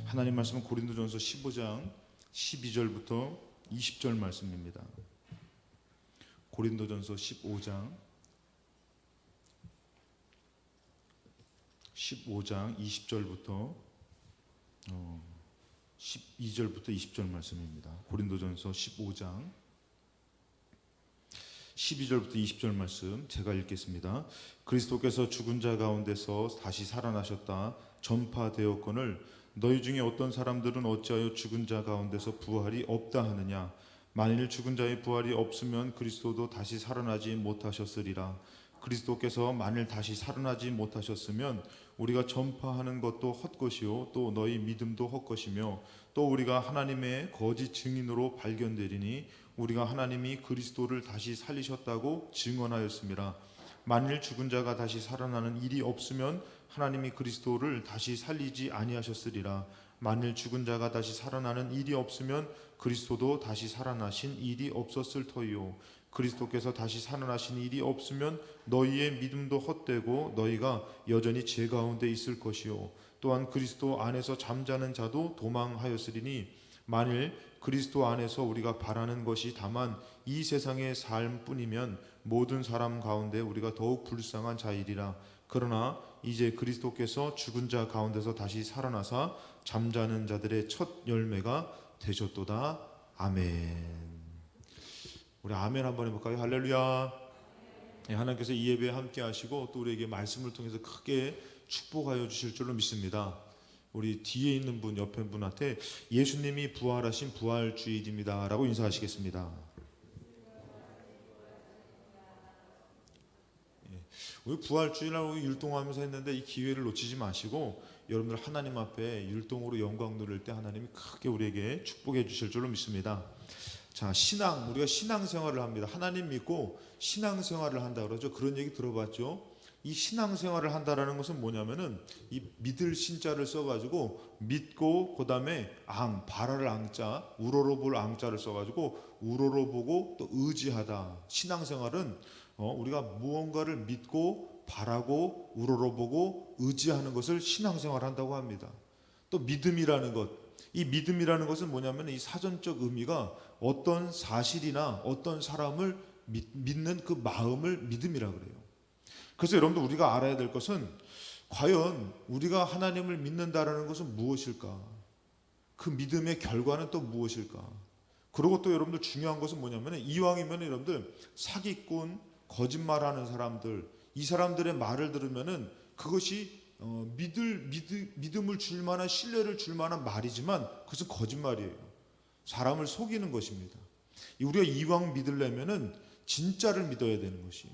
하나님 말씀은 고린도전서 15장 12절부터 20절 말씀입니다. 고린도전서 15장 20절부터 12절부터 20절 말씀입니다. 고린도전서 15장 12절부터 20절 말씀 제가 읽겠습니다. 그리스도께서 죽은 자 가운데서 다시 살아나셨다 전파되었거늘 너희 중에 어떤 사람들은 어찌하여 죽은 자 가운데서 부활이 없다 하느냐. 만일 죽은 자의 부활이 없으면 그리스도도 다시 살아나지 못하셨으리라. 그리스도께서 만일 다시 살아나지 못하셨으면 우리가 전파하는 것도 헛것이요 또 너희 믿음도 헛것이며 또 우리가 하나님의 거짓 증인으로 발견되리니 우리가 하나님이 그리스도를 다시 살리셨다고 증언하였습니다. 만일 죽은 자가 다시 살아나는 일이 없으면 하나님이 그리스도를 다시 살리지 아니하셨으리라. 만일 죽은 자가 다시 살아나는 일이 없으면 그리스도도 다시 살아나신 일이 없었을 터이요. 그리스도께서 다시 살아나신 일이 없으면 너희의 믿음도 헛되고 너희가 여전히 죄 가운데 있을 것이요. 또한 그리스도 안에서 잠자는 자도 도망하였으리니 만일 그리스도 안에서 우리가 바라는 것이 다만 이 세상의 삶뿐이면 모든 사람 가운데 우리가 더욱 불쌍한 자이리라. 그러나 이제 그리스도께서 죽은 자 가운데서 다시 살아나사 잠자는 자들의 첫 열매가 되셨도다. 아멘. 우리 아멘 한번 해볼까요? 할렐루야. 하나님께서 이 예배에 함께 하시고 또 우리에게 말씀을 통해서 크게 축복하여 주실 줄로 믿습니다. 우리 뒤에 있는 분, 옆에 분한테 예수님이 부활하신 부활주일입니다 라고 인사하시겠습니다. 우리 부활주일이라고 율동하면서 했는데 이 기회를 놓치지 마시고 여러분들 하나님 앞에 율동으로 영광 누릴 때 하나님이 크게 우리에게 축복해 주실 줄로 믿습니다. 자, 신앙, 우리가 신앙생활을 합니다. 하나님 믿고 신앙생활을 한다 그러죠. 그런 얘기 들어봤죠. 이 신앙생활을 한다라는 것은 뭐냐면은 이 믿을 신자를 써가지고 믿고 그 다음에 바라를 앙자, 우러러 볼 앙자를 써가지고 우러러 보고 또 의지하다. 신앙생활은 우리가 무언가를 믿고 바라고 우러러 보고 의지하는 것을 신앙생활 한다고 합니다. 또 믿음이라는 것, 이 믿음이라는 것은 뭐냐면 이 사전적 의미가 어떤 사실이나 어떤 사람을 믿는 그 마음을 믿음이라 그래요. 그래서 여러분들 우리가 알아야 될 것은 과연 우리가 하나님을 믿는다라는 것은 무엇일까? 그 믿음의 결과는 또 무엇일까? 그리고 또 여러분들 중요한 것은 뭐냐면 이왕이면 여러분들 사기꾼, 거짓말하는 사람들, 이 사람들의 말을 들으면은 그것이 믿음을 줄 만한 신뢰를 줄 만한 말이지만 그것은 거짓말이에요. 사람을 속이는 것입니다. 우리가 이왕 믿으려면은 진짜를 믿어야 되는 것이에요.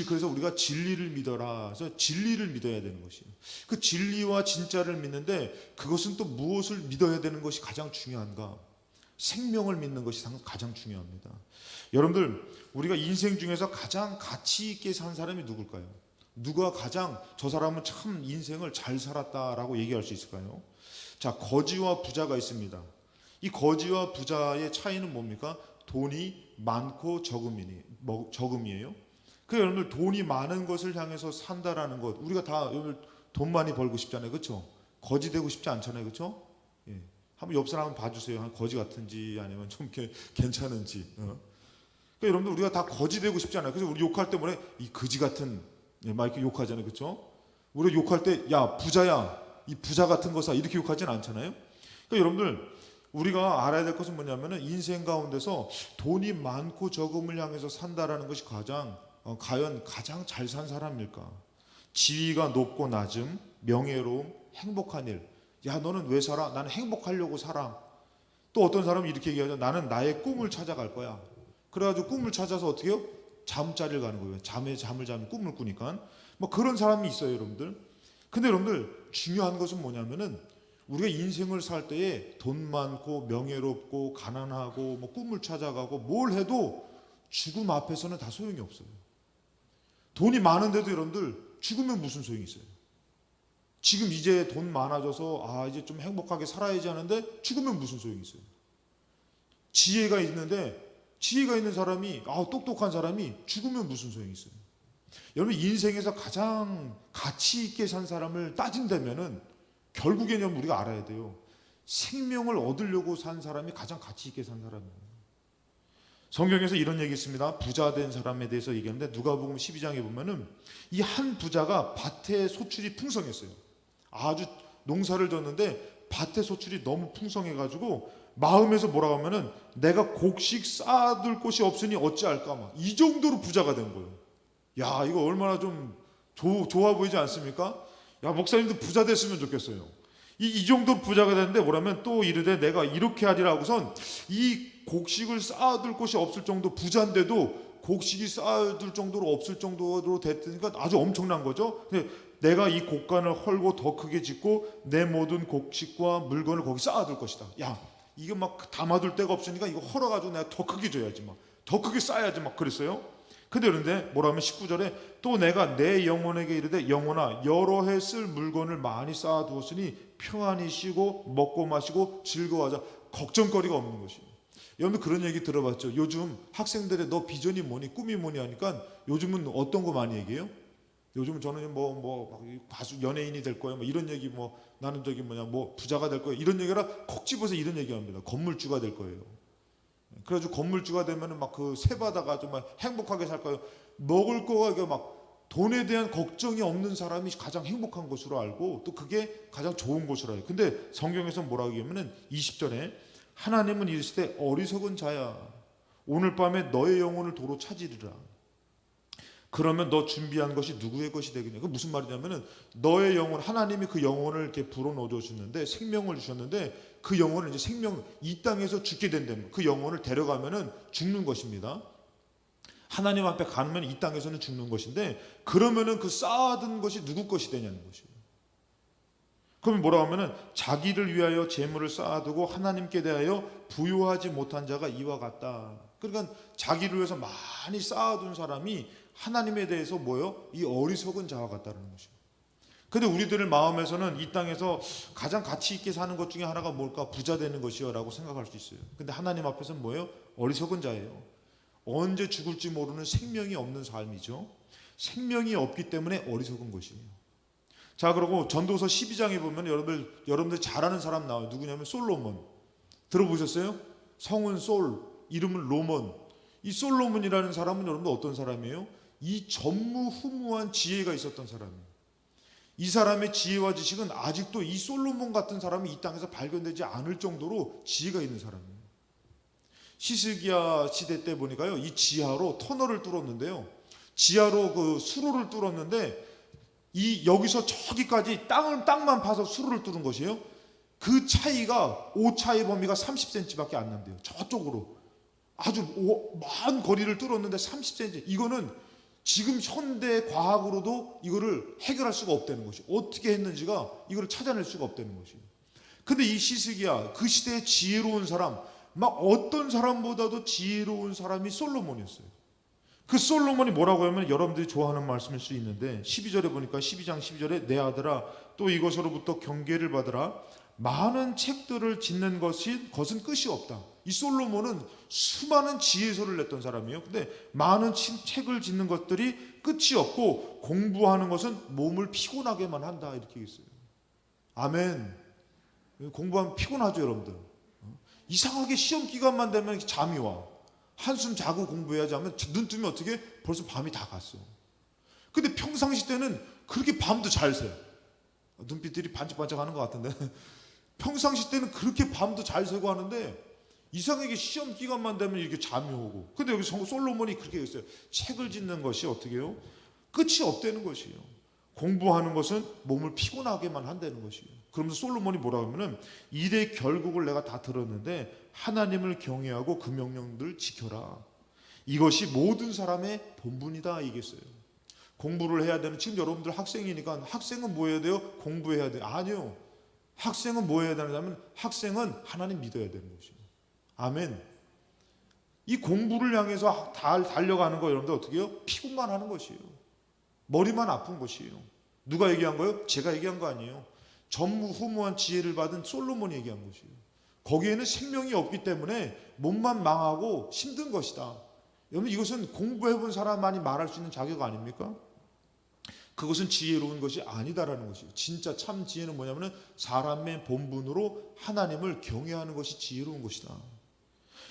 그래서 우리가 진리를 믿어라. 그래서 진리를 믿어야 되는 것이에요. 그 진리와 진짜를 믿는데 그것은 또 무엇을 믿어야 되는 것이 가장 중요한가? 생명을 믿는 것이 가장 중요합니다. 여러분들 우리가 인생 중에서 가장 가치 있게 산 사람이 누굴까요? 누가 가장 저 사람은 참 인생을 잘 살았다라고 얘기할 수 있을까요? 자, 거지와 부자가 있습니다. 이 거지와 부자의 차이는 뭡니까? 돈이 많고 적음이에요. 그 여러분들 돈이 많은 것을 향해서 산다라는 것, 우리가 다 여러분들 돈 많이 벌고 싶잖아요, 그렇죠? 거지 되고 싶지 않잖아요, 그렇죠? 예. 한번 옆 사람 한번 봐주세요. 한 거지 같은지 아니면 좀 괜찮은지. 그러니까 여러분들 우리가 다 거지 되고 싶지 않아요. 그래서 우리 욕할 때 뭐래? 이 거지 같은, 막 이렇게 욕하잖아요, 그렇죠? 우리 욕할 때 야 부자야, 이 부자 같은 거사 이렇게 욕하진 않잖아요. 그러니까 여러분들 우리가 알아야 될 것은 뭐냐면은 인생 가운데서 돈이 많고 적음을 향해서 산다라는 것이 과연 가장 잘 산 사람일까? 지위가 높고 낮음, 명예로움, 행복한 일. 야, 너는 왜 살아? 나는 행복하려고 살아. 또 어떤 사람은 이렇게 얘기하죠. 나는 나의 꿈을 찾아갈 거야. 그래가지고 꿈을 찾아서 어떻게 해요? 잠자리를 가는 거예요. 잠을 자면 꿈을 꾸니까. 뭐 그런 사람이 있어요, 여러분들. 근데 여러분들 중요한 것은 뭐냐면은 우리가 인생을 살 때에 돈 많고 명예롭고 가난하고 뭐 꿈을 찾아가고 뭘 해도 죽음 앞에서는 다 소용이 없어요. 돈이 많은데도 여러분들 죽으면 무슨 소용이 있어요? 지금 이제 돈 많아져서 이제 좀 행복하게 살아야지 하는데 죽으면 무슨 소용이 있어요? 지혜가 있는 사람이 똑똑한 사람이 죽으면 무슨 소용이 있어요? 여러분 인생에서 가장 가치 있게 산 사람을 따진다면은 결국에는 여러분 우리가 알아야 돼요. 생명을 얻으려고 산 사람이 가장 가치 있게 산 사람이에요. 성경에서 이런 얘기 있습니다. 부자 된 사람에 대해서 얘기하는데 누가복음 12장에 보면은 이 한 부자가 밭에 소출이 풍성했어요. 아주 농사를 졌는데 밭에 소출이 너무 풍성해가지고 마음에서 뭐라고 하면은 내가 곡식 쌓아둘 곳이 없으니 어찌할까 막 이 정도로 부자가 된 거예요. 야, 이거 얼마나 좀 좋아 보이지 않습니까? 야, 목사님도 부자 됐으면 좋겠어요. 이 정도 부자가 됐는데 뭐라면 또 이르되 내가 이렇게 하리라 하고선 이 곡식을 쌓아둘 곳이 없을 정도 부자인데도 곡식이 쌓아둘 정도로 없을 정도로 됐으니까 아주 엄청난 거죠. 근데 내가 이 곡간을 헐고 더 크게 짓고 내 모든 곡식과 물건을 거기 쌓아둘 것이다. 야, 이게 막 담아둘 데가 없으니까 이거 헐어가지고 내가 더 크게 줘야지 막 더 크게 쌓아야지 막 그랬어요. 근데 그런데 뭐라면 19절에 또 내가 내 영혼에게 이르되 영혼아 여러 해 쓸 물건을 많이 쌓아두었으니 평안히 쉬고 먹고 마시고 즐거워하자. 걱정거리가 없는 것이에요. 여러분 그런 얘기 들어봤죠? 요즘 학생들의 너 비전이 뭐니 꿈이 뭐니 하니까 요즘은 어떤 거 많이 얘기해요? 요즘은 저는 뭐 가수 연예인이 될 거예요 뭐 이런 얘기 뭐 나는 저기 뭐냐 뭐 부자가 될 거예요 이런 얘기라 콕 집어서 이런 얘기합니다. 건물주가 될 거예요. 그래가지고 건물주가 되면은 막 그 세 받아가 정말 행복하게 살 거예요. 먹을 거가 이게 막 돈에 대한 걱정이 없는 사람이 가장 행복한 것으로 알고 또 그게 가장 좋은 것으로 알고. 근데 성경에서 뭐라고 얘기하면은 20절에 하나님은 이르시되 어리석은 자야 오늘 밤에 너의 영혼을 도로 찾으리라. 그러면 너 준비한 것이 누구의 것이 되겠냐. 그 무슨 말이냐면은 너의 영혼 하나님이 그 영혼을 이렇게 불어넣어 주셨는데 생명을 주셨는데 그 영혼을 이제 생명 이 땅에서 죽게 된다면 그 영혼을 데려가면은 죽는 것입니다. 하나님 앞에 가면 이 땅에서는 죽는 것인데 그러면은 그 쌓아둔 것이 누구 것이 되냐는 것이에요. 그러면 뭐라고 하면은 자기를 위하여 재물을 쌓아두고 하나님께 대하여 부요하지 못한 자가 이와 같다. 그러니까 자기를 위해서 많이 쌓아둔 사람이 하나님에 대해서 뭐요? 이 어리석은 자와 같다는 것이에요. 근데 우리들의 마음에서는 이 땅에서 가장 가치 있게 사는 것 중에 하나가 뭘까? 부자 되는 것이요 라고 생각할 수 있어요. 근데 하나님 앞에서는 뭐예요? 어리석은 자예요. 언제 죽을지 모르는 생명이 없는 삶이죠. 생명이 없기 때문에 어리석은 것이에요. 자, 그리고 전도서 12장에 보면 여러분들 잘 아는 사람 나와요. 누구냐면 솔로몬. 들어보셨어요? 성은 솔, 이름은 로몬. 이 솔로몬이라는 사람은 여러분들 어떤 사람이에요? 이 전무후무한 지혜가 있었던 사람이에요. 이 사람의 지혜와 지식은 아직도 이 솔로몬 같은 사람이 이 땅에서 발견되지 않을 정도로 지혜가 있는 사람이에요. 히스기야 시대 때 보니까요, 이 지하로 터널을 뚫었는데요, 지하로 그 수로를 뚫었는데 이 여기서 저기까지 땅만 파서 수로를 뚫은 것이에요. 그 차이가 오차의 범위가 30cm밖에 안 난대요. 저쪽으로 아주 먼 거리를 뚫었는데 30cm. 이거는 지금 현대 과학으로도 이거를 해결할 수가 없다는 것이. 어떻게 했는지가 이거를 찾아낼 수가 없다는 것이. 근데 이 히스기야 그 시대의 지혜로운 사람, 막 어떤 사람보다도 지혜로운 사람이 솔로몬이었어요. 그 솔로몬이 뭐라고 하면 여러분들이 좋아하는 말씀일 수 있는데 12절에 보니까 12장 12절에 내 아들아 또 이것으로부터 경계를 받으라. 많은 책들을 짓는 것은 끝이 없다. 이 솔로몬은 수많은 지혜서를 냈던 사람이에요. 근데 많은 책을 짓는 것들이 끝이 없고 공부하는 것은 몸을 피곤하게만 한다. 이렇게 있어요. 아멘. 공부하면 피곤하죠, 여러분들. 이상하게 시험 기간만 되면 잠이 와. 한숨 자고 공부해야지 하면 눈 뜨면 어떻게 벌써 밤이 다 갔어. 근데 평상시 때는 그렇게 밤도 잘 새요. 눈빛들이 반짝반짝하는 것 같은데 평상시 때는 그렇게 밤도 잘 새고 하는데 이상하게 시험 기간만 되면 이렇게 잠이 오고. 근데 여기 솔로몬이 그렇게 했어요. 책을 짓는 것이 어떻게 해요? 끝이 없다는 것이에요. 공부하는 것은 몸을 피곤하게만 한다는 것이에요. 그러면서 솔로몬이 뭐라고 하면은 일의 결국을 내가 다 들었는데 하나님을 경외하고 그 명령들을 지켜라. 이것이 모든 사람의 본분이다 이겠어요. 공부를 해야 되는, 지금 여러분들 학생이니까 학생은 뭐 해야 돼요? 공부해야 돼요? 아니요. 학생은 뭐 해야 되냐면 학생은 하나님 믿어야 되는 것이에요. 아멘. 이 공부를 향해서 달려가는 거 여러분들 어떻게 해요? 피곤만 하는 것이에요. 머리만 아픈 것이에요. 누가 얘기한 거예요? 제가 얘기한 거 아니에요. 전무후무한 지혜를 받은 솔로몬이 얘기한 것이에요. 거기에는 생명이 없기 때문에 몸만 망하고 힘든 것이다. 여러분 이것은 공부해본 사람만이 말할 수 있는 자격 아닙니까? 그것은 지혜로운 것이 아니다라는 것이에요. 진짜 참 지혜는 뭐냐면 사람의 본분으로 하나님을 경외하는 것이 지혜로운 것이다.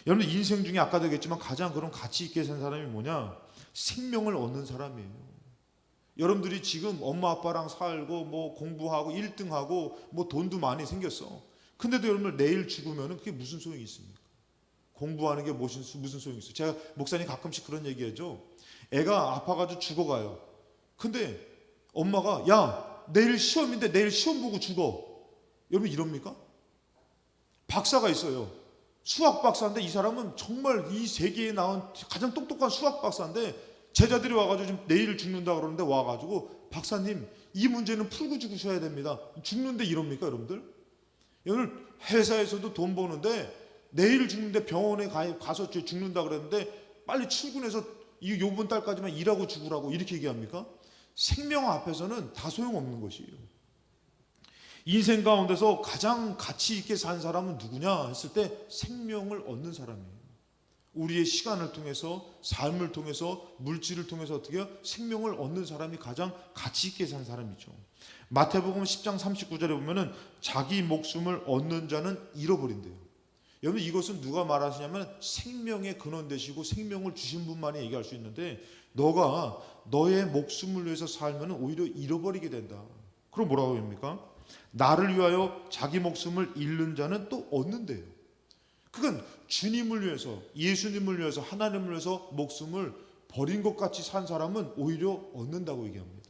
여러분 인생 중에 아까도 얘기했지만 가장 그런 가치 있게 산 사람이 뭐냐? 생명을 얻는 사람이에요. 여러분들이 지금 엄마 아빠랑 살고 뭐 공부하고 1등하고 뭐 돈도 많이 생겼어. 근데도 여러분들 내일 죽으면 그게 무슨 소용이 있습니까? 공부하는 게 무슨 소용이 있어요? 제가 목사님 가끔씩 그런 얘기하죠. 애가 아파가지고 죽어가요. 근데 엄마가 야 내일 시험인데 내일 시험 보고 죽어. 여러분 이럽니까? 박사가 있어요. 수학 박사인데 이 사람은 정말 이 세계에 나온 가장 똑똑한 수학 박사인데 제자들이 와가지고 지금 내일 죽는다 그러는데 와가지고 박사님 이 문제는 풀고 죽으셔야 됩니다. 죽는데 이럽니까 여러분들? 여러분 회사에서도 돈 버는데 내일 죽는데 병원에 가서 죽는다 그랬는데 빨리 출근해서 요번 달까지만 일하고 죽으라고 이렇게 얘기합니까? 생명 앞에서는 다 소용없는 것이에요. 인생 가운데서 가장 가치 있게 산 사람은 누구냐 했을 때 생명을 얻는 사람이에요. 우리의 시간을 통해서 삶을 통해서 물질을 통해서 어떻게 해요? 생명을 얻는 사람이 가장 가치 있게 산 사람이죠. 마태복음 10장 39절에 보면은 자기 목숨을 얻는 자는 잃어버린대요. 여러분 이것은 누가 말하시냐면 생명의 근원 되시고 생명을 주신 분만이 얘기할 수 있는데 너가 너의 목숨을 위해서 살면 오히려 잃어버리게 된다. 그럼 뭐라고 합니까? 나를 위하여 자기 목숨을 잃는 자는 또 얻는데요. 그건 주님을 위해서 예수님을 위해서 하나님을 위해서 목숨을 버린 것 같이 산 사람은 오히려 얻는다고 얘기합니다.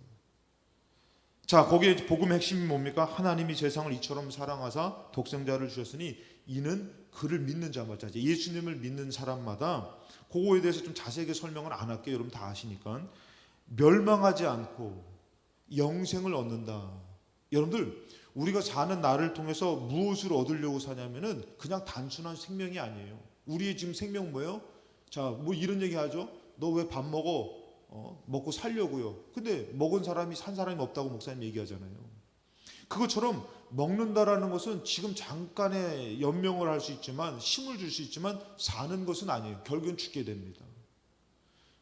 자 거기에 복음의 핵심이 뭡니까? 하나님이 세상을 이처럼 사랑하사 독생자를 주셨으니 이는 그를 믿는 자마다 예수님을 믿는 사람마다 그거에 대해서 좀 자세하게 설명을 안 할게요. 여러분 다 아시니까 멸망하지 않고 영생을 얻는다. 여러분들 우리가 사는 날을 통해서 무엇을 얻으려고 사냐면은 그냥 단순한 생명이 아니에요. 우리의 지금 생명 뭐예요? 자, 뭐 이런 얘기 하죠. 너 왜 밥 먹어? 먹고 살려고요. 근데 먹은 사람이 산 사람이 없다고 목사님 얘기하잖아요. 그것처럼 먹는다라는 것은 지금 잠깐의 연명을 할 수 있지만 힘을 줄 수 있지만 사는 것은 아니에요. 결국은 죽게 됩니다.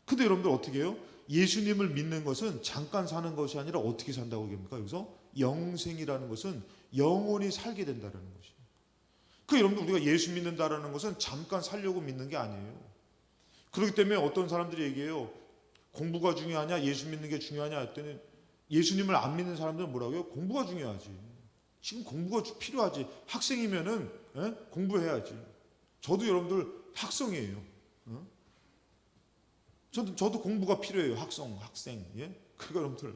근데 여러분들 어떻게 해요? 예수님을 믿는 것은 잠깐 사는 것이 아니라 어떻게 산다고 얘기합니까? 여기서 영생이라는 것은 영원히 살게 된다는 것이에요. 그 여러분들 우리가 예수 믿는다라는 것은 잠깐 살려고 믿는 게 아니에요. 그렇기 때문에 어떤 사람들이 얘기해요. 공부가 중요하냐 예수 믿는 게 중요하냐 했더니 예수님을 안 믿는 사람들은 뭐라고요? 공부가 중요하지. 지금 공부가 필요하지. 학생이면은 공부해야지. 저도 여러분들 학생이에요. 저도 공부가 필요해요. 학생. 예? 그러니까 여러분들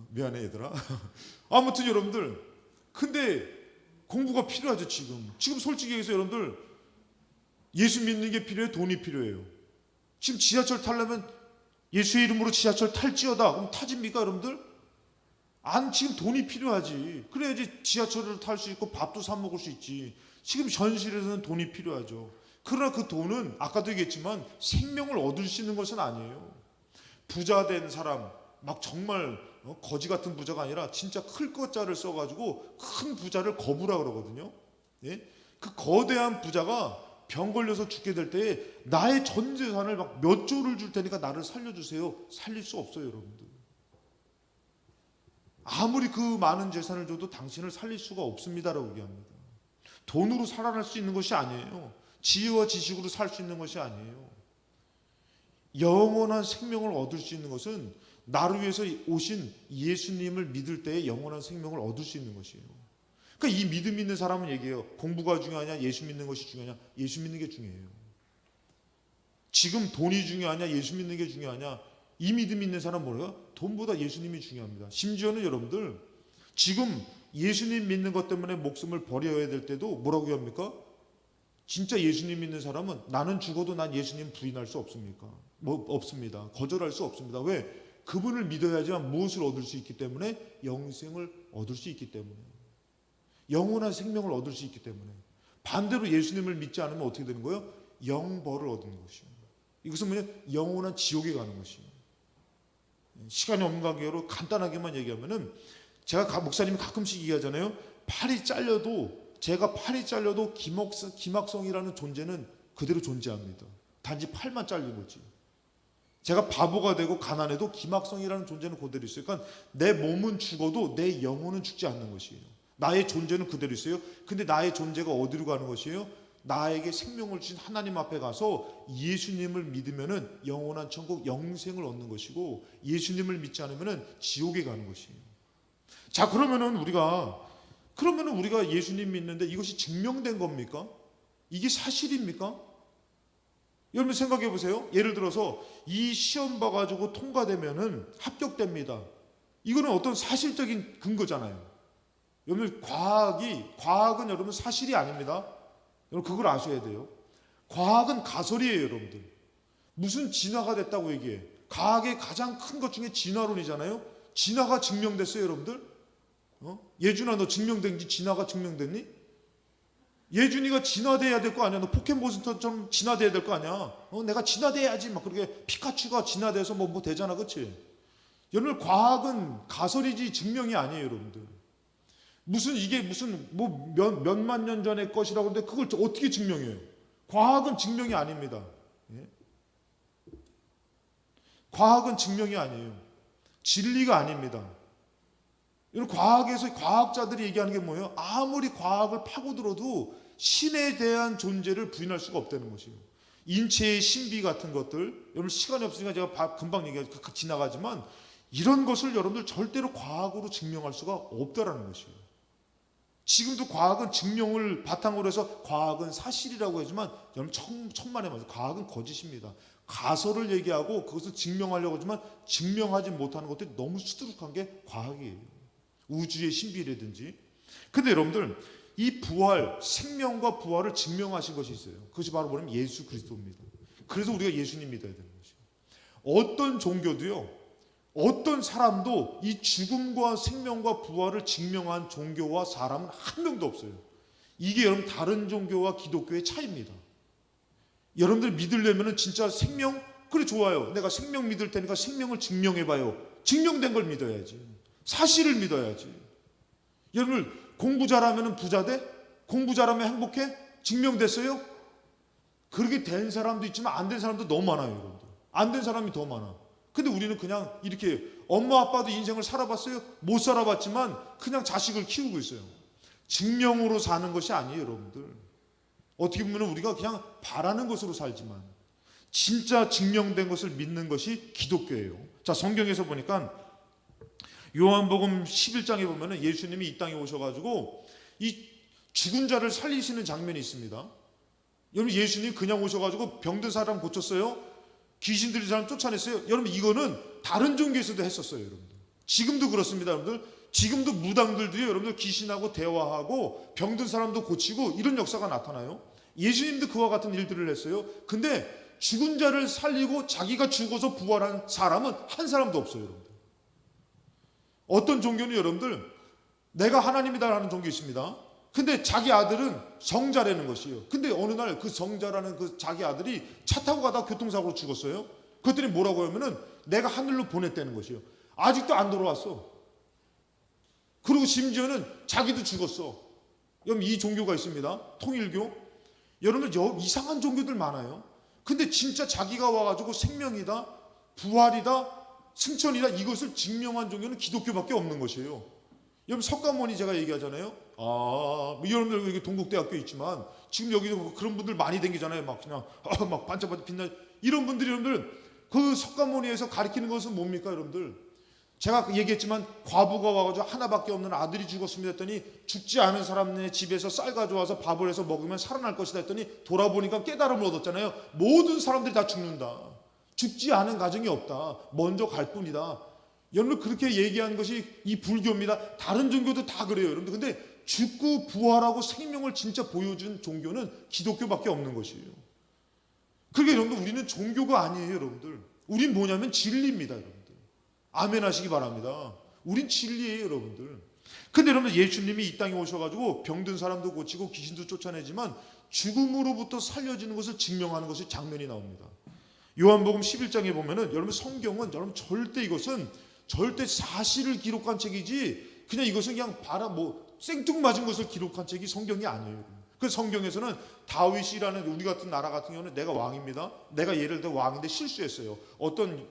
미안해 얘들아. 아무튼 여러분들 근데 공부가 필요하죠. 지금 솔직히 얘기해서 여러분들 예수 믿는 게 필요해요? 돈이 필요해요? 지금 지하철 타려면 예수의 이름으로 지하철 탈지어다. 그럼 타집니까 여러분들? 지금 돈이 필요하지. 그래야지 지하철을 탈 수 있고 밥도 사 먹을 수 있지. 지금 현실에서는 돈이 필요하죠. 그러나 그 돈은 아까도 얘기했지만 생명을 얻을 수 있는 것은 아니에요. 부자 된 사람 막 정말 거지 같은 부자가 아니라 진짜 클 것자를 써가지고 큰 부자를 거부라 그러거든요. 예? 그 거대한 부자가 병 걸려서 죽게 될 때에 나의 전 재산을 막 몇 조를 줄 테니까 나를 살려주세요. 살릴 수 없어요 여러분들. 아무리 그 많은 재산을 줘도 당신을 살릴 수가 없습니다라고 얘기합니다. 돈으로 살아날 수 있는 것이 아니에요. 지혜와 지식으로 살 수 있는 것이 아니에요. 영원한 생명을 얻을 수 있는 것은 나를 위해서 오신 예수님을 믿을 때에 영원한 생명을 얻을 수 있는 것이에요. 그러니까 이 믿음 있는 사람은 얘기해요. 공부가 중요하냐 예수 믿는 것이 중요하냐. 예수 믿는 게 중요해요. 지금 돈이 중요하냐 예수 믿는 게 중요하냐. 이 믿음 있는 사람은 뭐래요? 돈보다 예수님이 중요합니다. 심지어는 여러분들 지금 예수님 믿는 것 때문에 목숨을 버려야 될 때도 뭐라고 합니까? 진짜 예수님 믿는 사람은 나는 죽어도 난 예수님 부인할 수 없습니까? 없습니다. 거절할 수 없습니다. 왜? 그분을 믿어야지만 무엇을 얻을 수 있기 때문에 영생을 얻을 수 있기 때문에 영원한 생명을 얻을 수 있기 때문에 반대로 예수님을 믿지 않으면 어떻게 되는 거예요? 영벌을 얻는 것이요. 이것은 뭐냐? 영원한 지옥에 가는 것이요. 시간이 없는 관계로 간단하게만 얘기하면은 제가 목사님이 가끔씩 얘기하잖아요. 제가 팔이 잘려도 김학성이라는 존재는 그대로 존재합니다. 단지 팔만 잘린 거지. 제가 바보가 되고 가난해도 기막성이라는 존재는 그대로 있어요. 그러니까 내 몸은 죽어도 내 영혼은 죽지 않는 것이에요. 나의 존재는 그대로 있어요. 근데 나의 존재가 어디로 가는 것이에요? 나에게 생명을 주신 하나님 앞에 가서 예수님을 믿으면은 영원한 천국 영생을 얻는 것이고, 예수님을 믿지 않으면은 지옥에 가는 것이에요. 자, 그러면은 우리가 예수님 믿는데 이것이 증명된 겁니까? 이게 사실입니까? 여러분 생각해 보세요. 예를 들어서 이 시험 봐가지고 통과되면은 합격됩니다. 이거는 어떤 사실적인 근거잖아요. 여러분 과학은 여러분 사실이 아닙니다. 여러분 그걸 아셔야 돼요. 과학은 가설이에요, 여러분들. 무슨 진화가 됐다고 얘기해. 과학의 가장 큰 것 중에 진화론이잖아요. 진화가 증명됐어요, 여러분들. 예준아, 너 증명된지 진화가 증명됐니? 예준이가 진화돼야 될 거 아니야. 너 포켓몬스터처럼 진화돼야 될 거 아니야. 내가 진화돼야지 막 그렇게 피카츄가 진화돼서 뭐 되잖아, 그렇지? 여러분 과학은 가설이지 증명이 아니에요, 여러분들. 이게 뭐 몇만 년 전의 것이라고 하는데 그걸 어떻게 증명해요? 과학은 증명이 아닙니다. 예? 과학은 증명이 아니에요. 진리가 아닙니다. 여러분 과학에서 과학자들이 얘기하는 게 뭐예요? 아무리 과학을 파고들어도 신에 대한 존재를 부인할 수가 없다는 것이에요. 인체의 신비 같은 것들, 여러분 시간이 없으니까 제가 금방 지나가지만 이런 것을 여러분들 절대로 과학으로 증명할 수가 없다라는 것이에요. 지금도 과학은 증명을 바탕으로 해서 과학은 사실이라고 하지만 여러분 천만에 맞아요. 과학은 거짓입니다. 가설을 얘기하고 그것을 증명하려고 하지만 증명하지 못하는 것들이 너무 수두룩한 게 과학이에요. 우주의 신비라든지. 근데 여러분들 이 부활, 생명과 부활을 증명하신 것이 있어요. 그것이 바로 뭐냐면 예수 그리스도입니다. 그래서 우리가 예수님 믿어야 되는 것이에요. 어떤 종교도요, 어떤 사람도 이 죽음과 생명과 부활을 증명한 종교와 사람은 한 명도 없어요. 이게 여러분 다른 종교와 기독교의 차이입니다. 여러분들 믿으려면 진짜 생명? 그래 좋아요. 내가 생명 믿을 테니까 생명을 증명해봐요. 증명된 걸 믿어야지. 사실을 믿어야지. 여러분 공부 잘하면 부자 돼? 공부 잘하면 행복해? 증명됐어요? 그렇게 된 사람도 있지만 안 된 사람도 너무 많아요, 여러분들. 안 된 사람이 더 많아. 근데 우리는 그냥 이렇게 엄마 아빠도 인생을 살아봤어요? 못 살아봤지만 그냥 자식을 키우고 있어요. 증명으로 사는 것이 아니에요, 여러분들. 어떻게 보면 우리가 그냥 바라는 것으로 살지만 진짜 증명된 것을 믿는 것이 기독교예요. 자, 성경에서 보니까 요한복음 11장에 보면은 예수님이 이 땅에 오셔가지고 이 죽은 자를 살리시는 장면이 있습니다. 여러분 예수님 그냥 오셔가지고 병든 사람 고쳤어요? 귀신 들린 사람 쫓아냈어요? 여러분 이거는 다른 종교에서도 했었어요, 여러분들. 지금도 그렇습니다, 여러분들. 지금도 무당들도요, 여러분들 귀신하고 대화하고 병든 사람도 고치고 이런 역사가 나타나요. 예수님도 그와 같은 일들을 했어요. 근데 죽은 자를 살리고 자기가 죽어서 부활한 사람은 한 사람도 없어요, 여러분들. 어떤 종교는 여러분들 내가 하나님이다라는 종교 있습니다. 근데 자기 아들은 성자라는 것이에요. 근데 어느 날 그 성자라는 그 자기 아들이 차 타고 가다가 교통사고로 죽었어요. 그것들이 뭐라고 하면은 내가 하늘로 보냈다는 것이에요. 아직도 안 돌아왔어. 그리고 심지어는 자기도 죽었어. 여러분 이 종교가 있습니다. 통일교. 여러분 이상한 종교들 많아요. 근데 진짜 자기가 와가지고 생명이다, 부활이다, 승천이다 이것을 증명한 종교는 기독교밖에 없는 것이에요. 여러분 석가모니 제가 얘기하잖아요. 뭐 여러분들 여기 동국대학교 있지만 지금 여기도 그런 분들 많이 댕기잖아요. 막 그냥 막 반짝반짝 빛나 이런 분들이 여러분들 그 석가모니에서 가르치는 것은 뭡니까, 여러분들? 제가 얘기했지만 과부가 와가지고 하나밖에 없는 아들이 죽었습니다 했더니 죽지 않은 사람의 집에서 쌀 가져와서 밥을 해서 먹으면 살아날 것이다 했더니 돌아보니까 깨달음을 얻었잖아요. 모든 사람들이 다 죽는다. 죽지 않은 가정이 없다. 먼저 갈 뿐이다. 여러분 그렇게 얘기한 것이 이 불교입니다. 다른 종교도 다 그래요, 여러분들. 근데 죽고 부활하고 생명을 진짜 보여준 종교는 기독교밖에 없는 것이에요. 그러니까 여러분들 우리는 종교가 아니에요, 여러분들. 우린 뭐냐면 진리입니다, 여러분들. 아멘 하시기 바랍니다. 우린 진리예요, 여러분들. 근데 여러분 예수님이 이 땅에 오셔가지고 병든 사람도 고치고 귀신도 쫓아내지만 죽음으로부터 살려지는 것을 증명하는 것이 장면이 나옵니다. 요한복음 11장에 보면은 여러분 성경은 여러분 절대 사실을 기록한 책이지 그냥 이것은 그냥 생뚱맞은 것을 기록한 책이 성경이 아니에요. 그 성경에서는 다윗이라는 우리 같은 나라 같은 경우는 내가 왕입니다. 내가 예를 들어 왕인데 실수했어요. 어떤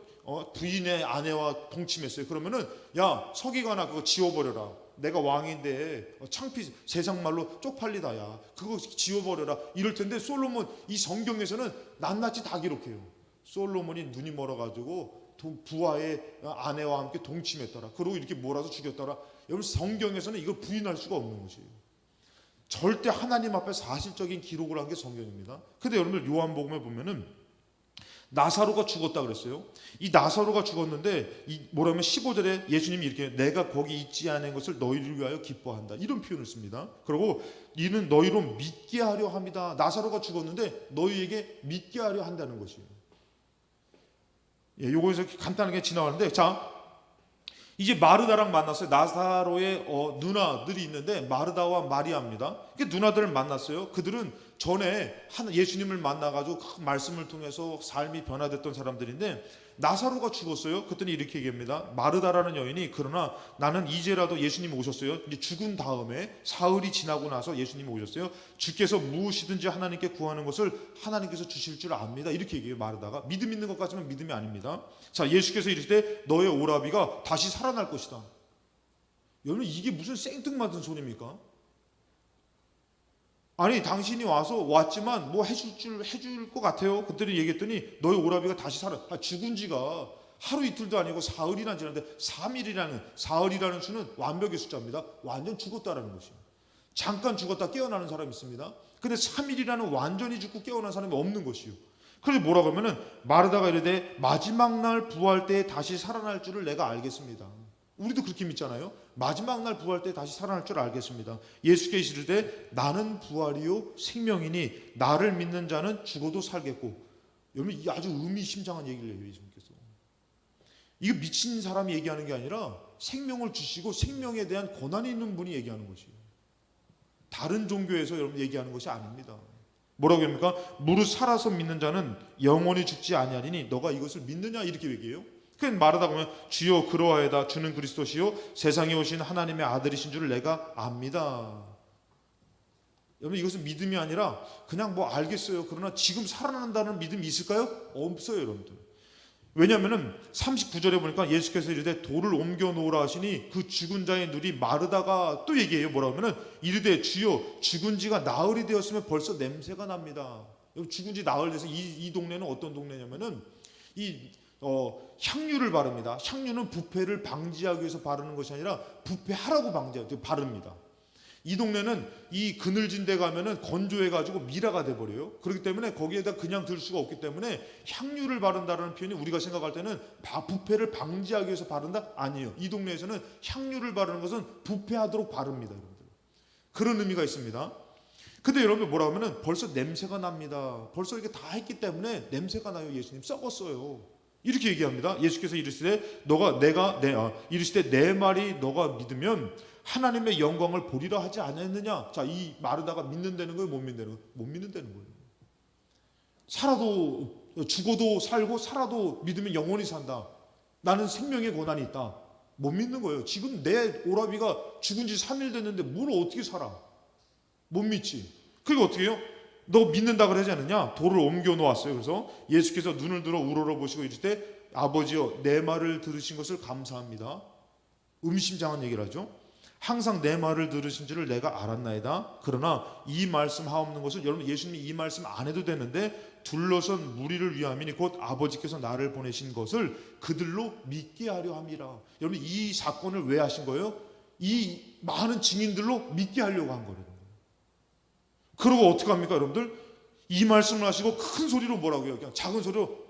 부인의 아내와 동침했어요. 그러면은 야 서기관아 그거 지워버려라. 내가 왕인데 창피 세상 말로 쪽팔리다 야 그거 지워버려라 이럴 텐데 솔로몬 이 성경에서는 낱낱이 다 기록해요. 솔로몬이 눈이 멀어가지고 부하의 아내와 함께 동침했더라. 그리고 이렇게 몰아서 죽였더라. 여러분 성경에서는 이걸 부인할 수가 없는 것이에요. 절대 하나님 앞에 사실적인 기록을 한 게 성경입니다. 근데 여러분들 요한복음에 보면은 나사로가 죽었다 그랬어요. 이 나사로가 죽었는데 뭐라면 15절에 예수님이 이렇게 내가 거기 있지 않은 것을 너희를 위하여 기뻐한다 이런 표현을 씁니다. 그리고 이는 너희로 믿게 하려 함이다. 나사로가 죽었는데 너희에게 믿게 하려 한다는 것이에요. 예, 요거에서 간단하게 지나가는데 자 이제 마르다랑 만났어요. 나사로의 누나들이 있는데 마르다와 마리아입니다. 누나들을 만났어요. 그들은 전에 예수님을 만나가지고 그 말씀을 통해서 삶이 변화됐던 사람들인데 나사로가 죽었어요. 그랬더니 이렇게 얘기합니다. 마르다라는 여인이 그러나 나는 이제라도 예수님이 오셨어요. 이제 죽은 다음에 사흘이 지나고 나서 예수님이 오셨어요. 주께서 무엇이든지 하나님께 구하는 것을 하나님께서 주실 줄 압니다. 이렇게 얘기해요. 마르다가 믿음 있는 것 같지만 믿음이 아닙니다. 자 예수께서 이르시되 너의 오라비가 다시 살아날 것이다. 여러분 이게 무슨 생뚱맞은 소리입니까? 아니 당신이 왔지만 뭐 해줄 것 같아요. 그때는 얘기했더니 너의 오라비가 다시 살아. 죽은 지가 하루 이틀도 아니고 사흘이나 지났는데 3일이라는 사흘이라는 수는 완벽의 숫자입니다. 완전 죽었다라는 것이에요. 잠깐 죽었다 깨어나는 사람이 있습니다. 근데 3일이라는 완전히 죽고 깨어난 사람이 없는 것이요. 그래서 뭐라고 하면은 마르다가 이르되 마지막 날 부활 때에 다시 살아날 줄을 내가 알겠습니다. 우리도 그렇게 믿잖아요. 마지막 날 부활 때 다시 살아날 줄 알겠습니다. 예수께서 이르되 나는 부활이요 생명이니 나를 믿는 자는 죽어도 살겠고. 여러분 이 아주 의미심장한 얘기를 해요. 예수님께서. 이거 미친 사람이 얘기하는 게 아니라 생명을 주시고 생명에 대한 권한이 있는 분이 얘기하는 것이에요. 다른 종교에서 여러분 얘기하는 것이 아닙니다. 뭐라고 합니까? 무릇 살아서 믿는 자는 영원히 죽지 아니하리니 너가 이것을 믿느냐 이렇게 얘기해요. 그냥 말하다 보면 주여 그러하여다 주는 그리스도시요 세상에 오신 하나님의 아들이신 줄 내가 압니다. 여러분 이것은 믿음이 아니라 그냥 뭐 알겠어요. 그러나 지금 살아난다는 믿음이 있을까요? 없어요 여러분들. 왜냐하면 39절에 보니까 예수께서 이르되 돌을 옮겨 놓으라 하시니 그 죽은 자의 눈이 마르다가 또 얘기해요. 뭐라고 하면은 이르되 주여 죽은 지가 나흘이 되었으면 벌써 냄새가 납니다. 여러분 죽은 지 나흘 돼서 이 동네는 어떤 동네냐면은 향유를 바릅니다. 향유는 부패를 방지하기 위해서 바르는 것이 아니라 부패하라고 바릅니다. 이 동네는 이 그늘진 데 가면은 건조해가지고 미라가 돼버려요. 그렇기 때문에 거기에다 그냥 들 수가 없기 때문에 향유를 바른다라는 표현이 우리가 생각할 때는 부패를 방지하기 위해서 바른다? 아니에요. 이 동네에서는 향유를 바르는 것은 부패하도록 바릅니다. 여러분들. 그런 의미가 있습니다. 근데 여러분 뭐라 하면은 벌써 냄새가 납니다. 벌써 이렇게 다 했기 때문에 냄새가 나요. 예수님 썩었어요. 이렇게 얘기합니다. 예수께서 이르시되 이르시되 내 말이 너가 믿으면 하나님의 영광을 보리라 하지 않았느냐. 자, 이 마르다가 믿는다는 거예요, 못 믿는다는 거예요? 못 믿는다는 거예요. 죽어도 살고 살아도 믿으면 영원히 산다. 나는 생명의 권한이 있다. 못 믿는 거예요. 지금 내 오라비가 죽은 지 3일 됐는데 뭘 어떻게 살아? 못 믿지. 그리고 어떻게 해요? 너 믿는다 그러지 않느냐? 돌을 옮겨 놓았어요. 그래서 예수께서 눈을 들어 우러러 보시고 이르시되 아버지여 내 말을 들으신 것을 감사합니다. 의미심장한 얘기를 하죠. 항상 내 말을 들으신 줄을 내가 알았나이다. 그러나 이 말씀 하옵는 것을 여러분 예수님이 이 말씀 안 해도 되는데 둘러선 무리를 위함이니 곧 아버지께서 나를 보내신 것을 그들로 믿게 하려 함이라. 여러분 이 사건을 왜 하신 거예요? 이 많은 증인들로 믿게 하려고 한 거예요. 그러고 어떻게 합니까 여러분들? 이 말씀을 하시고 큰 소리로 뭐라고 해요? 그냥 작은 소리로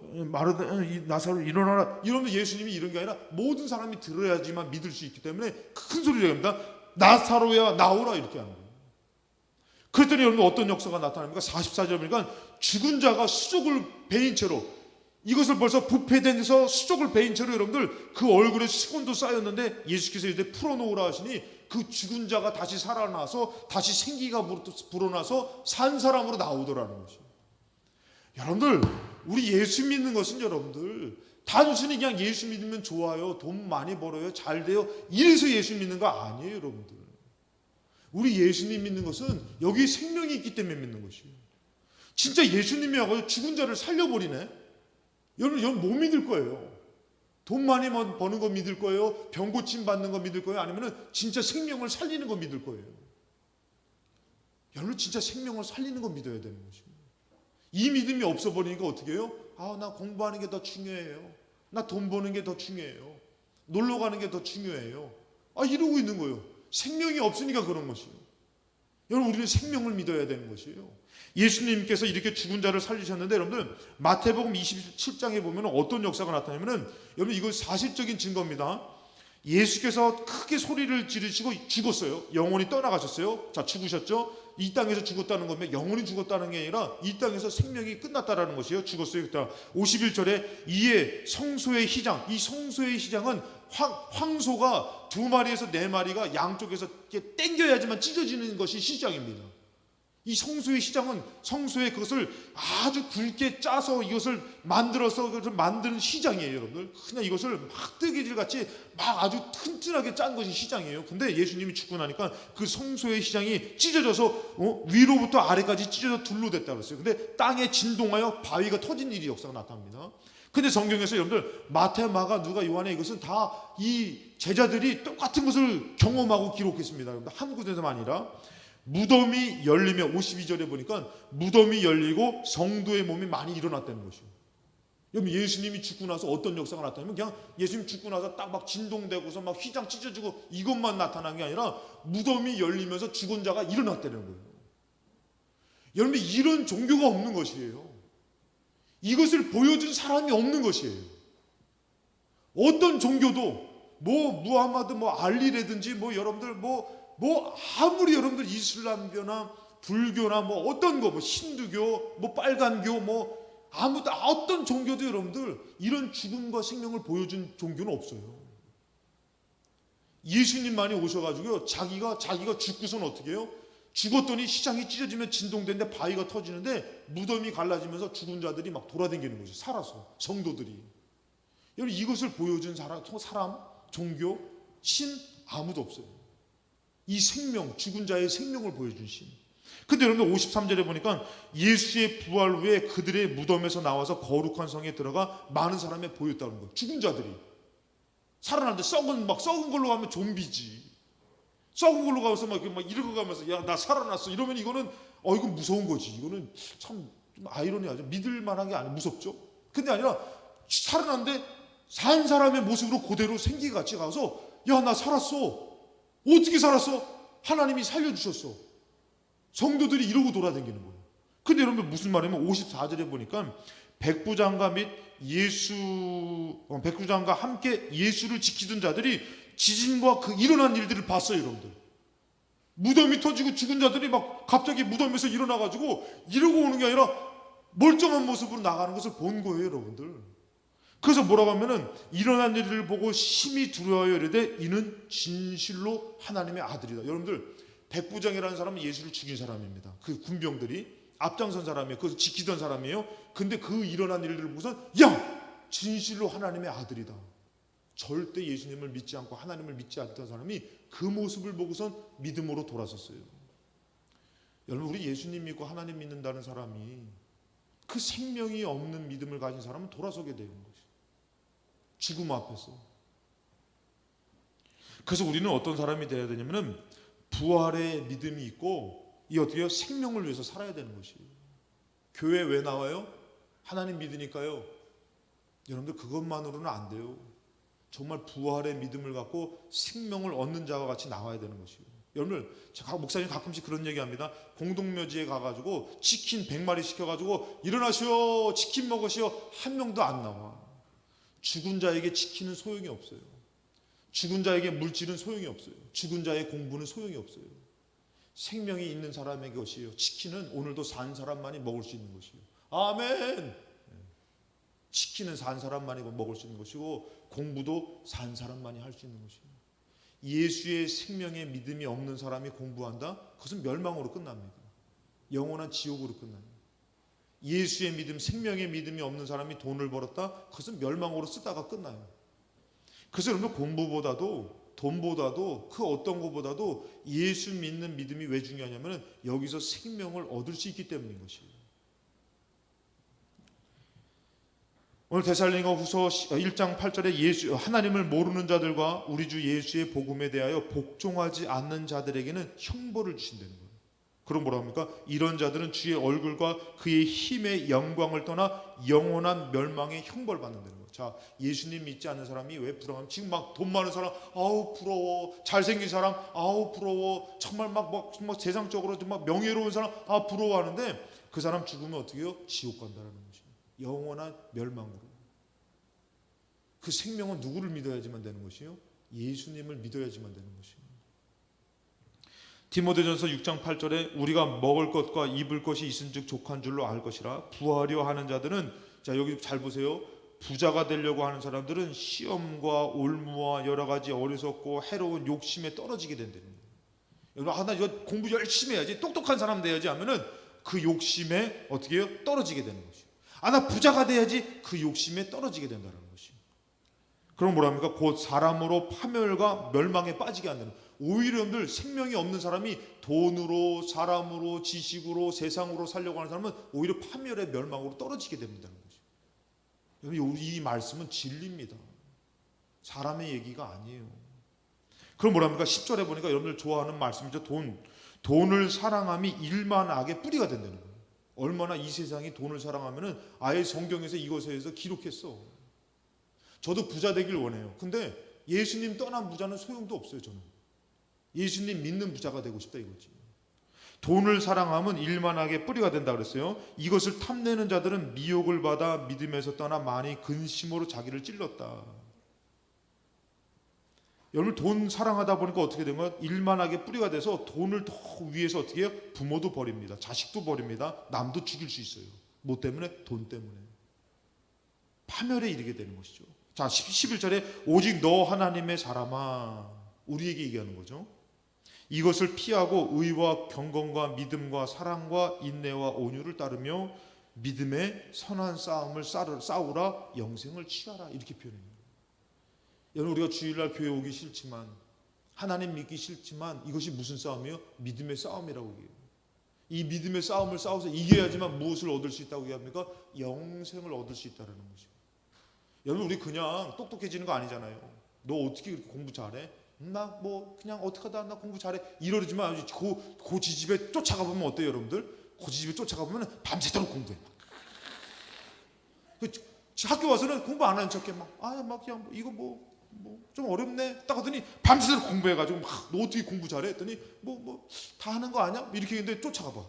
나사로 일어나라. 이러면 예수님이 이런 게 아니라 모든 사람이 들어야지만 믿을 수 있기 때문에 큰 소리로 얘기합니다. 나사로야 나오라 이렇게 하는 거예요. 그랬더니 여러분 어떤 역사가 나타납니까? 44절 보니까 죽은 자가 수족을 베인 채로 이것을 벌써 부패된 데서 수족을 베인 채로 여러분들 그 얼굴에 수건도 쌓였는데 예수께서 이제 풀어놓으라 하시니 그 죽은 자가 다시 살아나서 다시 생기가 불어나서 산 사람으로 나오더라는 것이에요. 여러분들 우리 예수 믿는 것은 여러분들 단순히 그냥 예수 믿으면 좋아요, 돈 많이 벌어요, 잘 돼요 이래서 예수 믿는 거 아니에요. 여러분들 우리 예수님 믿는 것은 여기 생명이 있기 때문에 믿는 것이에요. 진짜 예수님이 하고 죽은 자를 살려버리네. 여러분 뭐 믿을 거예요? 돈 많이 버는 거 믿을 거예요? 병 고침 받는 거 믿을 거예요? 아니면 진짜 생명을 살리는 거 믿을 거예요? 여러분 진짜 생명을 살리는 거 믿어야 되는 것입니다. 이 믿음이 없어 버리니까 어떻게 해요? 나 공부하는 게 더 중요해요. 나 돈 버는 게 더 중요해요. 놀러 가는 게 더 중요해요. 이러고 있는 거예요. 생명이 없으니까 그런 것이에요. 여러분 우리는 생명을 믿어야 되는 것이에요. 예수님께서 이렇게 죽은 자를 살리셨는데 여러분들 마태복음 27장에 보면 어떤 역사가 나타나냐면 여러분 이거 사실적인 증거입니다. 예수께서 크게 소리를 지르시고 죽었어요. 영혼이 떠나가셨어요. 자, 죽으셨죠? 이 땅에서 죽었다는 거면 영혼이 죽었다는 게 아니라 이 땅에서 생명이 끝났다라는 것이에요. 죽었어요. 그때 51절에 이에 성소의 시장, 이 성소의 시장은 황소가 2마리에서 4마리가 양쪽에서 이렇게 당겨야지만 찢어지는 것이 시장입니다. 이 성소의 시장은 성소에 그것을 아주 굵게 짜서 이것을 만들어서 그것을 만드는 시장이에요, 여러분들. 그냥 이것을 막 뜨개질 같이 막 아주 튼튼하게 짠 것이 시장이에요. 근데 예수님이 죽고 나니까 그 성소의 시장이 찢어져서 위로부터 아래까지 찢어져 둘로 됐다고 했어요. 근데 땅에 진동하여 바위가 터진 일이 역사가 나타납니다. 근데 성경에서 여러분들 마태, 마가, 누가, 요한의 이것은 다 이 제자들이 똑같은 것을 경험하고 기록했습니다. 한 군데서만 아니라 무덤이 열리면 52절에 보니까 무덤이 열리고 성도의 몸이 많이 일어났다는 것이에요. 여러분 예수님이 죽고 나서 어떤 역사가 나타나면 그냥 예수님 죽고 나서 딱 막 진동되고서 막 휘장 찢어지고 이것만 나타난 게 아니라 무덤이 열리면서 죽은 자가 일어났다는 거예요. 여러분 이런 종교가 없는 것이에요. 이것을 보여준 사람이 없는 것이에요. 어떤 종교도 무하마드 알리라든지 여러분들 아무리 여러분들 이슬람교나 불교나 어떤 거 힌두교 빨간교 아무도 어떤 종교도 여러분들 이런 죽음과 생명을 보여준 종교는 없어요. 예수님만이 오셔가지고요 자기가 죽고선 어떻게 해요? 죽었더니 시장이 찢어지면 진동되는데 바위가 터지는데 무덤이 갈라지면서 죽은 자들이 막 돌아다니는 거죠. 살아서 성도들이. 여러분 이것을 보여준 사람 종교 신 아무도 없어요. 이 생명, 죽은 자의 생명을 보여준 신. 근데 여러분들 53절에 보니까 예수의 부활 후에 그들의 무덤에서 나와서 거룩한 성에 들어가 많은 사람에 보였다는 거예요. 죽은 자들이 살아났는데 썩은 걸로 가면 좀비지. 썩은 걸로 가서 막 이러고 가면서 야 나 살아났어 이러면 이거는 이건 무서운 거지. 이거는 참 아이러니하죠. 믿을 만한 게 아니에요. 무섭죠. 근데 아니라 살아났는데 산 사람의 모습으로 그대로 생기같이 가서 야 나 살았어. 어떻게 살았어? 하나님이 살려주셨어. 성도들이 이러고 돌아다니는 거예요. 근데 여러분 무슨 말이냐면 54절에 보니까 백부장과 함께 예수를 지키던 자들이 지진과 그 일어난 일들을 봤어요. 여러분들 무덤이 터지고 죽은 자들이 막 갑자기 무덤에서 일어나가지고 이러고 오는 게 아니라 멀쩡한 모습으로 나가는 것을 본 거예요. 여러분들 그래서 뭐라고 하면은 일어난 일을 보고 심히 두려워하여 이르되 이는 진실로 하나님의 아들이다. 여러분들 백부장이라는 사람은 예수를 죽인 사람입니다. 그 군병들이 앞장선 사람이에요. 그것을 지키던 사람이에요. 근데 그 일어난 일들을 보고서 야 진실로 하나님의 아들이다. 절대 예수님을 믿지 않고 하나님을 믿지 않던 사람이 그 모습을 보고선 믿음으로 돌아섰어요. 여러분 우리 예수님 믿고 하나님 믿는다는 사람이 그 생명이 없는 믿음을 가진 사람은 돌아서게 되는 거죠. 죽음 앞에서. 그래서 우리는 어떤 사람이 되어야 되냐면은 부활의 믿음이 있고 이 어떻게 해요? 생명을 위해서 살아야 되는 것이에요. 교회 왜 나와요? 하나님 믿으니까요. 여러분들 그것만으로는 안 돼요. 정말 부활의 믿음을 갖고 생명을 얻는 자와 같이 나와야 되는 것이에요. 여러분들 목사님 가끔씩 그런 얘기합니다. 공동묘지에 가가지고 치킨 100마리 시켜가지고 일어나시오 치킨 먹으시오 한 명도 안 나와. 죽은 자에게 치킨은 소용이 없어요. 죽은 자에게 물질은 소용이 없어요. 죽은 자의 공부는 소용이 없어요. 생명이 있는 사람의 것이에요. 치킨은 오늘도 산 사람만이 먹을 수 있는 것이에요. 아멘. 치킨은 산 사람만이 먹을 수 있는 것이고 공부도 산 사람만이 할 수 있는 것이에요. 예수의 생명의 믿음이 없는 사람이 공부한다? 그것은 멸망으로 끝납니다. 영원한 지옥으로 끝납니다. 예수의 믿음, 생명의 믿음이 없는 사람이 돈을 벌었다? 그것은 멸망으로 쓰다가 끝나요. 그래서 여러분 공부보다도 돈보다도 그 어떤 것보다도 예수 믿는 믿음이 왜 중요하냐면 여기서 생명을 얻을 수 있기 때문인 것이에요. 오늘 데살로니가후서 1장 8절에 하나님을 모르는 자들과 우리 주 예수의 복음에 대하여 복종하지 않는 자들에게는 형벌을 주신다는 거예요. 그럼 뭐라 합니까? 이런 자들은 주의 얼굴과 그의 힘의 영광을 떠나 영원한 멸망의 형벌을 받는다는 거예요. 자, 예수님 믿지 않는 사람이 왜 부러워하면 지금 막 돈 많은 사람 아우 부러워, 잘생긴 사람 아우 부러워, 정말 막 세상적으로 막 명예로운 사람 아 부러워하는데 그 사람 죽으면 어떻게 해요? 지옥 간다는 거죠. 영원한 멸망으로. 그 생명은 누구를 믿어야지만 되는 것이요? 예수님을 믿어야지만 되는 것이요. 디모데전서 6장 8절에 우리가 먹을 것과 입을 것이 있은즉 족한 줄로 알 것이라. 부하려 하는 자들은, 자 여기 잘 보세요. 부자가 되려고 하는 사람들은 시험과 올무와 여러 가지 어리석고 해로운 욕심에 떨어지게 된다는 거예요. 여러분, 나 이거 공부 열심히 해야지, 똑똑한 사람 돼야지 하면은 그 욕심에 어떻게 해요? 떨어지게 되는 거죠. 나 부자가 돼야지, 그 욕심에 떨어지게 된다는 것이요. 그럼 뭐랍니까? 곧 사람으로 파멸과 멸망에 빠지게 한다는. 오히려 여러분들 생명이 없는 사람이 돈으로, 사람으로, 지식으로, 세상으로 살려고 하는 사람은 오히려 파멸의 멸망으로 떨어지게 됩니다는 거죠. 여러분, 이 말씀은 진리입니다. 사람의 얘기가 아니에요. 그럼 뭐랍니까? 10절에 보니까 여러분들 좋아하는 말씀이죠. 돈을 사랑함이 일만 악의 뿌리가 된다는 거예요. 얼마나 이 세상이 돈을 사랑하면은 아예 성경에서 이것에 대해서 기록했어. 저도 부자 되길 원해요. 근데 예수님 떠난 부자는 소용도 없어요. 저는 예수님 믿는 부자가 되고 싶다 이거지. 돈을 사랑함은 일만하게 뿌리가 된다 그랬어요. 이것을 탐내는 자들은 미혹을 받아 믿음에서 떠나 많이 근심으로 자기를 찔렀다. 여러분, 돈 사랑하다 보니까 어떻게 된 거야? 일만하게 뿌리가 돼서 돈을 더 위해서 어떻게 해요? 부모도 버립니다. 자식도 버립니다. 남도 죽일 수 있어요. 뭐 때문에? 돈 때문에. 파멸에 이르게 되는 것이죠. 자, 11절에 오직 너 하나님의 사람아, 우리에게 얘기하는 거죠. 이것을 피하고 의와 경건과 믿음과 사랑과 인내와 온유를 따르며 믿음의 선한 싸움을 싸우라, 영생을 취하라, 이렇게 표현해요. 여러분, 우리가 주일날 교회 오기 싫지만, 하나님 믿기 싫지만 이것이 무슨 싸움이에요? 믿음의 싸움이라고 해요. 이 믿음의 싸움을 싸워서 이겨야지만 무엇을 얻을 수 있다고 얘기합니까? 영생을 얻을 수 있다는 것이죠. 여러분, 우리 그냥 똑똑해지는 거 아니잖아요. 너 어떻게 그렇게 공부 잘해? 나 뭐 그냥 어떻게 하다 나 공부 잘해 이러지 마. 그 지집에 쫓아가 보면 어때요, 여러분들? 그 지집에 쫓아가 보면 밤새도록 공부해. 학교 와서는 공부 안 하는 척해. 막 그냥 이거 뭐 좀 어렵네 딱 하더니 밤새도록 공부해가지고 너 어떻게 공부 잘해? 했더니 뭐 다 하는 거 아니야? 이렇게 했는데 쫓아가 봐.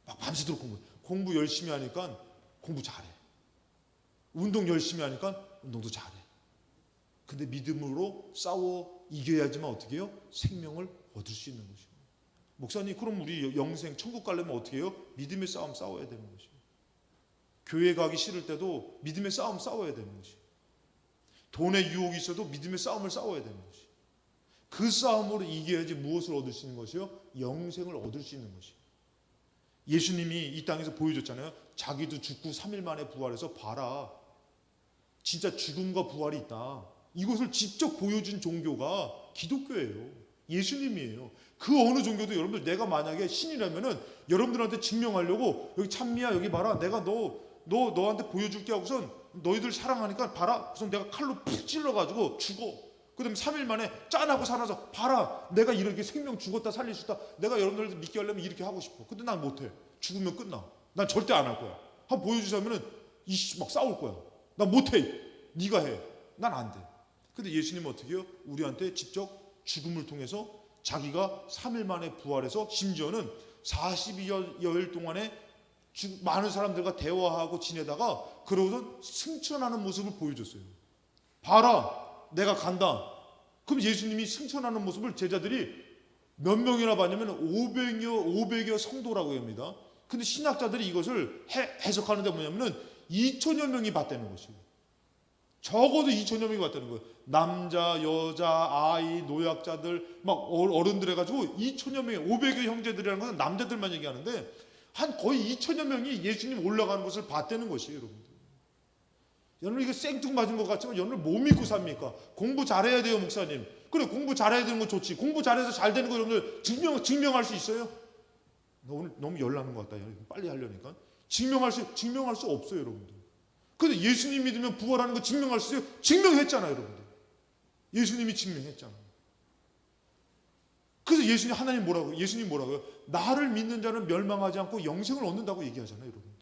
막 밤새도록 공부 열심히 하니까 공부 잘해. 운동 열심히 하니까 운동도 잘해. 근데 믿음으로 싸워 이겨야지만 어떻게 해요? 생명을 얻을 수 있는 것이에요. 목사님, 그럼 우리 영생 천국 가려면 어떻게 해요? 믿음의 싸움 싸워야 되는 것이에요. 교회 가기 싫을 때도 믿음의 싸움 싸워야 되는 것이에요. 돈의 유혹이 있어도 믿음의 싸움을 싸워야 되는 것이에요. 그 싸움으로 이겨야지 무엇을 얻을 수 있는 것이요? 영생을 얻을 수 있는 것이에요. 예수님이 이 땅에서 보여줬잖아요. 자기도 죽고 3일 만에 부활해서 봐라, 진짜 죽음과 부활이 있다. 이것을 직접 보여준 종교가 기독교예요. 예수님이에요. 그 어느 종교도 여러분들, 내가 만약에 신이라면은 여러분들한테 증명하려고 여기 찬미야 여기 봐라, 내가 너한테 보여줄게 하고선 너희들 사랑하니까 봐라, 우선 내가 칼로 푹 찔러가지고 죽어. 그 다음에 3일 만에 짠하고 살아서 봐라, 내가 이렇게 생명 죽었다 살릴 수 있다. 내가 여러분들 믿게 하려면 이렇게 하고 싶어. 근데 난 못해. 죽으면 끝나. 난 절대 안 할 거야. 한번 보여주자면은 막 싸울 거야. 난 못해. 네가 해. 난 안 돼. 근데 예수님은 어떻게 해요? 우리한테 직접 죽음을 통해서 자기가 3일 만에 부활해서 심지어는 42여일 동안에 많은 사람들과 대화하고 지내다가 그러고선 승천하는 모습을 보여줬어요. 봐라, 내가 간다. 그럼 예수님이 승천하는 모습을 제자들이 몇 명이나 봤냐면 500여 성도라고 합니다. 근데 신학자들이 이것을 해석하는데 뭐냐면은 2천여 명이 봤다는 것이에요. 적어도 2천여 명이 봤다는 거예요. 남자, 여자, 아이, 노약자들, 막 어른들 해가지고 2천여 명이, 500여 형제들이라는 것은 남자들만 얘기하는데 한 거의 2천여 명이 예수님 올라가는 것을 봤다는 것이에요, 여러분들. 여러분, 이거 생뚱맞은 것 같지만 여러분 뭐 믿고 삽니까? 공부 잘해야 돼요, 목사님. 그래, 공부 잘해야 되는 거 좋지. 공부 잘해서 잘 되는 거 여러분들 증명할 수 있어요? 오늘 너무 열나는 것 같다. 빨리 하려니까. 증명할 수 없어요, 여러분들. 근데 예수님 믿으면 부활하는 거 증명할 수 있어요? 증명했잖아요, 여러분들. 예수님이 증명했잖아요. 그래서 하나님 뭐라고요? 예수님 뭐라고요? 나를 믿는 자는 멸망하지 않고 영생을 얻는다고 얘기하잖아요, 여러분들.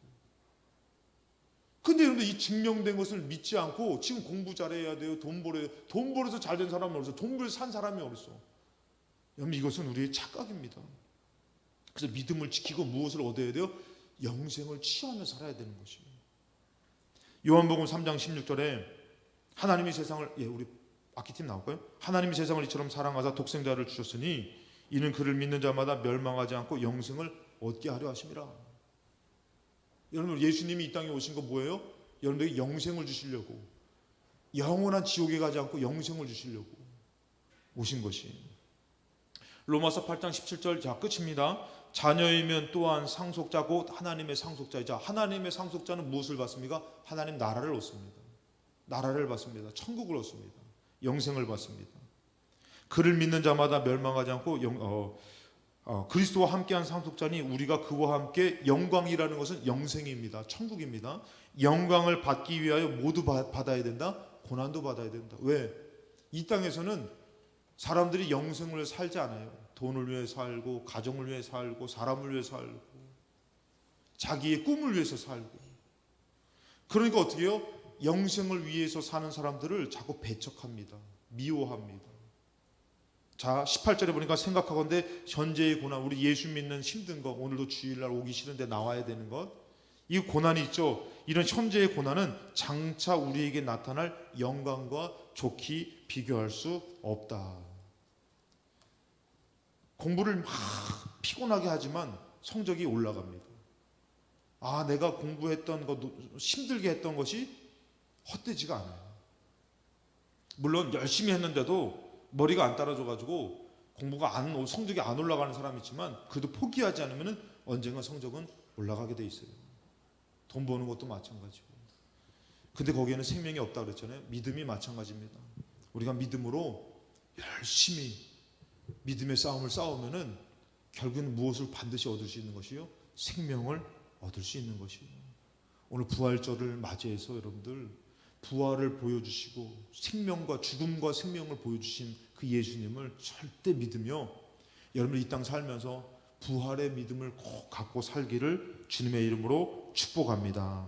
근데 여러분들 이 증명된 것을 믿지 않고 지금 공부 잘해야 돼요, 돈 벌어서 잘 된 사람이 어딨어? 돈 벌어서 산 사람이 어딨어? 여러분, 이것은 우리의 착각입니다. 그래서 믿음을 지키고 무엇을 얻어야 돼요? 영생을 취하며 살아야 되는 것이에요. 요한복음 3장 16절에 하나님이 세상을, 우리 악기팀 나올까요? 하나님이 세상을 이처럼 사랑하사 독생자를 주셨으니 이는 그를 믿는 자마다 멸망하지 않고 영생을 얻게 하려 하심이라. 여러분, 예수님이 이 땅에 오신 거 뭐예요? 여러분들에게 영생을 주시려고, 영원한 지옥에 가지 않고 영생을 주시려고 오신 것이. 로마서 8장 17절, 자, 끝입니다. 자녀이면 또한 상속자고 하나님의 상속자이자. 하나님의 상속자는 무엇을 받습니까? 하나님 나라를 얻습니다. 나라를 받습니다. 천국을 얻습니다. 영생을 받습니다. 그를 믿는 자마다 멸망하지 않고 그리스도와 함께한 상속자니 우리가 그와 함께 영광이라는 것은 영생입니다. 천국입니다. 영광을 받기 위하여 모두 받아야 된다. 고난도 받아야 된다. 왜? 이 땅에서는 사람들이 영생을 살지 않아요. 돈을 위해 살고, 가정을 위해 살고, 사람을 위해 살고, 자기의 꿈을 위해서 살고. 그러니까 어떻게 해요? 영생을 위해서 사는 사람들을 자꾸 배척합니다. 미워합니다. 자, 18절에 보니까 생각하건대 현재의 고난, 우리 예수 믿는 힘든 것, 오늘도 주일날 오기 싫은데 나와야 되는 것, 이 고난이 있죠. 이런 현재의 고난은 장차 우리에게 나타날 영광과 좋게 비교할 수 없다. 공부를 막 피곤하게 하지만 성적이 올라갑니다. 내가 공부했던 것, 힘들게 했던 것이 헛되지가 않아요. 물론 열심히 했는데도 머리가 안 따라줘가지고 성적이 안 올라가는 사람이 있지만, 그래도 포기하지 않으면 언젠가 성적은 올라가게 돼 있어요. 돈 버는 것도 마찬가지고. 근데 거기에는 생명이 없다 그랬잖아요. 믿음이 마찬가지입니다. 우리가 믿음으로 열심히 믿음의 싸움을 싸우면은 결국은 무엇을 반드시 얻을 수 있는 것이요? 생명을 얻을 수 있는 것이요. 오늘 부활절을 맞이해서 여러분들 부활을 보여주시고 생명과 죽음과 생명을 보여주신 그 예수님을 절대 믿으며 여러분 이 땅 살면서 부활의 믿음을 꼭 갖고 살기를 주님의 이름으로 축복합니다.